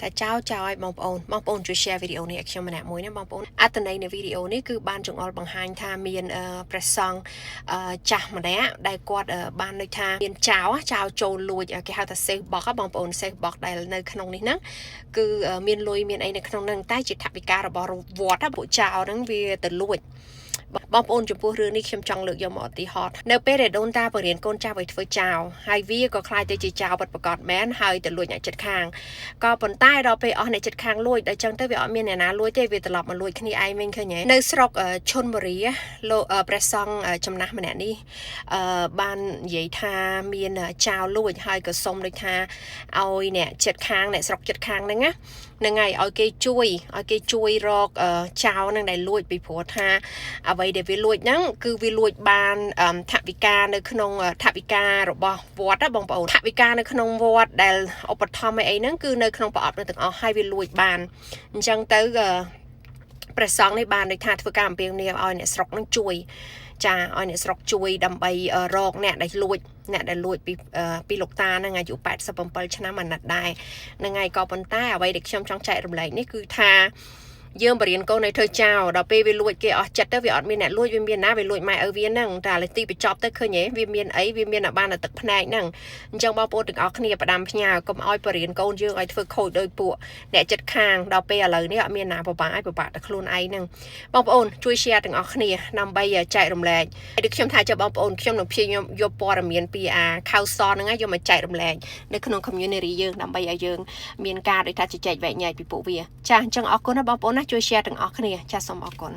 តែចោលឲ្យបងប្អូនជួយ share វីដេអូនេះឲ្យខ្ញុំម្នាក់មួយណាបងប្អូនអត្ថន័យនៃវីដេអូនេះគឺបានចង្អុលបង្ហាញថាមានព្រះសង្ឃចាស់ម្នាក់ដែលគាត់បានដូចថាមានចោលចូលលួចគេហៅថា safe box បងប្អូន safe box ដែលនៅក្នុងនេះហ្នឹងគឺមានលុយមានអីនៅក្នុងហ្នឹងតែជាថវិការបស់វត្តពួកចោលហ្នឹងវាទៅលួចបងប្អូនចំពោះរឿងនេះខ្ញុំចង់លើកយកមកឧទាហរណ៍នៅពេលដែលដូនតាបរៀនកូនចៅឲ្យធ្វើចោលហើយវាក៏ខ្លាចទៅជាចោលពិតប្រាកដមែនហើយទៅលួចអ្នកជិតខាងក៏ប៉ុន្តែដល់ពេលអស់អ្នកជិតខាងលួចដល់ចឹងទៅវាអត់មានអ្នកណាលួចទេវាត្រឡប់មកលួចគ្នាឯងវិញឃើញទេនៅស្រុកឈុនបុរីលោកព្រះសង្ឃចំណាស់ម្នាក់នេះបាននិយាយថាមានចោលលួចហើយក៏សុំដូចថាឲ្យអ្នកជិតខាងអ្នកស្រុកជិតខាងហ្នឹងណាហ្នឹងហើយឲ្យគេជួយរកចោលនឹងដែលលួចពីព្រោះថាអ្វីដែលវាលួចហ្នឹងគឺវាលួចបានថវិកានៅក្នុងថវិការបស់វត្តណាបងប្អូនថវិកានៅក្នុងវត្តដែលឧបត្ថម្ភអីហ្នឹងគឺនៅក្នុងប្រអប់ទាំងអស់ហើយវាលួចបានអញ្ចឹងទៅព្រះសង្ឃនេះបានដូចថាធ្វើការអំពាវនាវឲ្យអ្នកស្រុកនឹងជួយចាឲ្យអ្នកស្រុកជួយដើម្បីរកអ្នកដែលលួចពីលោកតាហ្នឹងអាយុ87ឆ្នាំអាណិតដែរហ្នឹងហើយក៏ប៉ុន្តែអ្វីដែលខ្ញុំចង់ចែករំលែកនេះគឺថាយើងបរៀនកូនឲ្យធ្វើចោលដល់ពេលវាលួចគេអស់ចិត្តទៅវាអត់មានអ្នកលួចវាមានណាវាលួចម៉ែឪវាហ្នឹងតែលេទីបញ្ចប់ទៅឃើញទេវាមានអីវាមានបានទឹកភ្នែកហ្នឹងអញ្ចឹងបងប្អូនទាំងអស់គ្នាផ្ដាំផ្ញើកុំឲ្យបរៀនកូនយើងឲ្យធ្វើខូចដោយពួកអ្នកចិត្តខាងដល់ពេលឥឡូវនេះអត់មានណាពិបាកតែខ្លួនឯងហ្នឹងបងប្អូនជួយ share ទាំងអស់គ្នាដើម្បីចែករំលែកហើយដូចខ្ញុំថាចាំបងប្អូនខ្ញុំនឹងព្យាយាមយកព័ត៌មានពីខៅសហ្នឹងយកមកចែករំលែកនៅក្នុង community យើងដើម្បីឲ្យយើងមានការដូចថាជជែកវែកញែកពីពួកវាចាអញ្ចឹងអរគុណណាបងប្អូនណាជួយ share ទាំងអស់គ្នាចាសូមអរគុណ